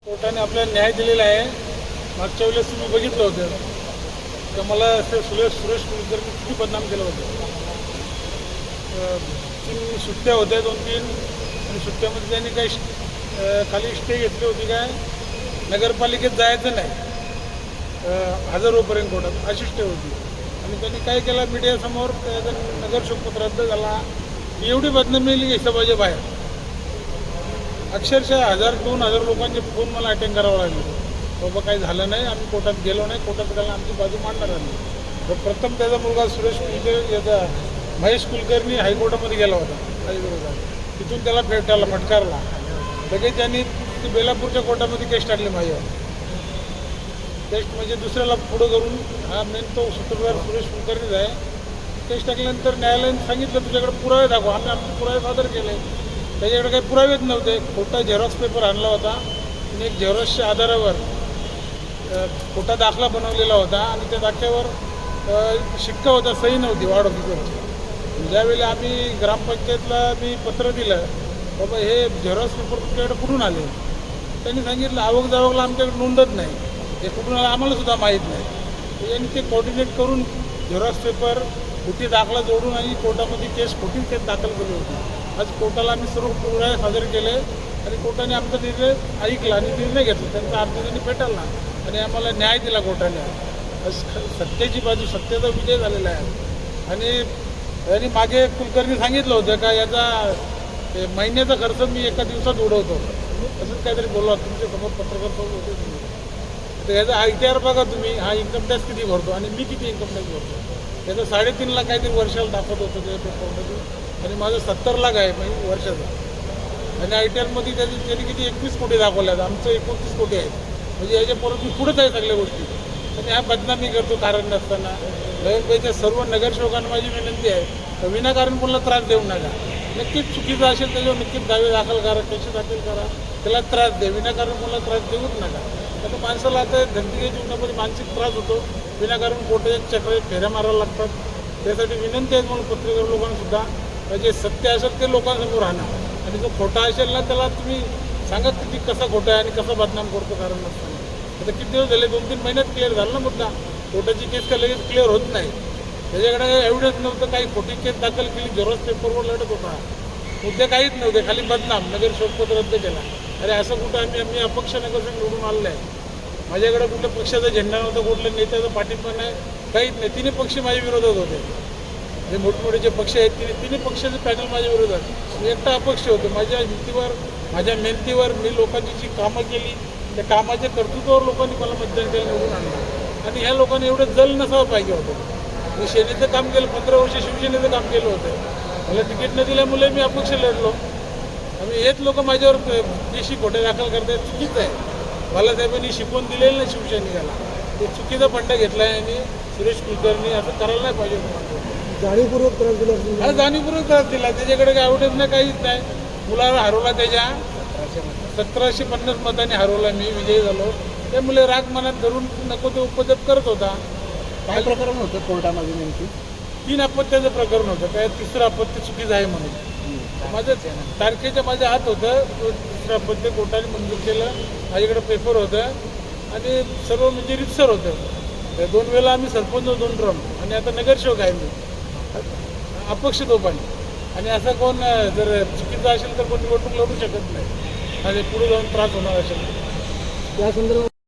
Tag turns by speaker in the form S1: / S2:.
S1: कोर्टाने आपल्याला न्याय दिलेला आहे. मागच्या वेळेस तुम्ही बघितलं होतं तर मला असं सुरेश कुलकर्णी किती बदनाम केलं होतं. 3 सुट्ट्या होत्या 2-3 आणि सुट्ट्यामध्ये त्यांनी काही खाली स्टे घेतली होती काय नगरपालिकेत जायचं नाही, हजर होईपर्यंत कोर्टात अशी स्टे होती. आणि त्यांनी काय केलं मीडियासमोर नगर शोकपत रद्द झाला. एवढी बदनामी मिळाली हिशोबाच्या बाहेर. अक्षरशः 1000-2000 लोकांचे फोन मला अटेंड करावं लागले. बाबा काही झालं नाही, आम्ही कोर्टात गेलो नाही, कोर्टात गेला आमची बाजू मांडणार आम्ही. तर प्रथम त्याचा मुलगा सुरेश कुलकर्णी याचा महेश कुलकर्णी हायकोर्टामध्ये गेला होता विरोधात. तिथून त्याला फटकारला. लगेच त्यांनी बेलापूरच्या कोर्टामध्ये केस टाकली माझ्यावर. केस म्हणजे दुसऱ्याला पुढं करून हा मेन तो सूत्रधार सुरेश कुलकर्णीच आहे. केस टाकल्यानंतर न्यायालयाने सांगितलं तुझ्याकडे पुरावे दाखवा. आम्ही आमचे पुरावे सादर केले. त्याच्याकडे काही पुरावेच नव्हते. खोटा झेरॉक्स पेपर आणला होता आणि एक झेरॉक्सच्या आधारावर खोटा दाखला बनवलेला होता आणि त्या दाखल्यावर शिक्का होता, सही नव्हती वार्ड ऑफिसरची. ज्यावेळी आम्ही ग्रामपंचायतला मी पत्र दिलं बाबा हे झेरॉक्स पेपर तुमच्याकडे कुठून आले, त्यांनी सांगितलं आवक जावकला आमच्याकडे नोंदत नाही, हे कुठून आलं आम्हालासुद्धा माहीत नाही. यांनी ते कोऑर्डिनेट करून झेरॉक्स पेपर खोटी दाखला जोडून आणि कोर्टामध्ये खोटी केस दाखल केली होती. आज कोर्टाला आम्ही सर्व पुरावे सादर केले आणि कोर्टाने आमचा निर्णय ऐकला आणि निर्णय घेतला. त्यांचा अर्ज त्यांनी पेटाळला आणि आम्हाला न्याय दिला कोर्टाने. सत्तेची बाजू, सत्तेचा विजय झालेला आहे. आणि मागे कुलकर्णी सांगितलं होतं का याचा महिन्याचा खर्च मी एका दिवसात उडवतो, असंच काहीतरी बोलला तुमच्यासमोर पत्रकार होते तुम्ही. तर याचा ITR बघा तुम्ही, हा इन्कम टॅक्स किती भरतो आणि मी किती इन्कम टॅक्स भरतो. त्याचं 3.5 लाख काहीतरी वर्षाला दाखवत होतं त्या पेपरमध्ये आणि माझं 70 लाख आहे म्हणजे वर्षाचा. आणि ITRमध्ये त्यांनी किती 21 कोटी दाखवल्यात, आमचं 29 कोटी आहे. म्हणजे याच्या परत मी पुढंच आहे सगळ्या गोष्टी. आणि हा बदनामी करतो कारण नसताना. नगरपालिकेच्या सर्व नगरसेवकांना माझी विनंती आहे तर विनाकारण कोणाला त्रास देऊ नका. नक्कीच चुकीचं असेल त्याच्यावर नक्कीच दावे दाखल करा, केसेस दाखल करा, त्याला त्रास द्या. विनाकारण कोणाला त्रास देऊच नका. आता माणसाला आता धंदे जीवनामध्ये मानसिक त्रास होतो. विनाकारण कोर्टाच्या चक्र फेऱ्या मारायला लागतात. त्यासाठी विनंती आहे म्हणून पत्रकार लोकांनासुद्धा जे सत्य असेल ते लोकांसमोर आणा आणि जो खोटा असेल ना त्याला तुम्ही सांगा किती कसा खोटा आहे आणि कसा बदनाम करतो कारण नसताना. आता किती दिवस झाले, 2-3 महिन्यात क्लिअर झाला ना मुद्दा. कोर्टाची केस का लगेच क्लिअर होत नाही. त्याच्याकडे काही एव्हिडन्स नव्हतं, काही खोटी केस दाखल केली, झेरॉक्स पेपरवर लढत होता. मुद्दे काहीच नव्हते, खाली बदनाम, नगर शोकपत्र रद्द केला. अरे असं कुठं आम्ही अपक्ष नगरसेवक निवडून आलेलं आहे. माझ्याकडे कुठल्या पक्षाचा झेंडा नव्हता, कुठल्या नेत्याचा पाठिंबा नाही, काहीच नाही. 3 पक्ष माझ्या विरोधात होते. जे मोठमोठे जे पक्ष आहेत तिन्ही पक्षाचे पॅनल माझ्या विरोधात. मी एकटा अपक्ष होतो. माझ्या हिमतीवर, माझ्या मेहनतीवर मी लोकांची जी कामं केली त्या कामाच्या कर्तृत्वावर लोकांनी मला मतदान केलं, निवडून आणलं. आणि ह्या लोकांनी एवढं जल नसावं पाहिजे होतं. मी सेनेचं काम केलं, 15 वर्ष शिवसेनेचं काम केलं होतं. मला तिकीट न दिल्यामुळे मी अपक्ष लढलो. आणि हेच लोक माझ्यावर देशी खोटे दाखल करतात, चुकीचं आहे. बालासाहेबांनी शिकवून दिलेलं नाही शिवसैनिकाला, ते चुकीचा फंडा घेतला आहे. आणि सुरेश कुलकर्णी असं करायला नाही पाहिजे.
S2: जाणीवपूर्वक त्रास दिला.
S1: हा जाणीवपूर्वक त्रास दिला. त्याच्याकडे काय आवडत नाही, काहीच नाही. मुलाला हरवला, त्याच्या 1750 मतांनी हरवला, मी विजयी झालो. त्यामुळे राग मनात धरून नको ते उपद्रव करत होता.
S2: काय प्रकरण होतं कोर्टामध्ये नेमकी?
S1: 3 अपत्याचं प्रकरण होतं. काय 3रं अपत्य चुकीचं आहे म्हणून माझं तारखेच्या माझ्या हात होतं. 3रं अपत्य कोर्टाने मंजूर केलं. माझ्याकडे पेपर होतं आणि सर्व म्हणजे रितसर होतं. 2 वेळेला आम्ही सरपंच 2 टर्म आणि आता नगरसेवक आहे मी, अपक्ष दोघांनी. आणि असं कोण जर चुकीचं असेल तर कोण निवडणूक लढू शकत नाही आणि पुढे जाऊन त्रास होणार असेल.
S2: या संदर्भात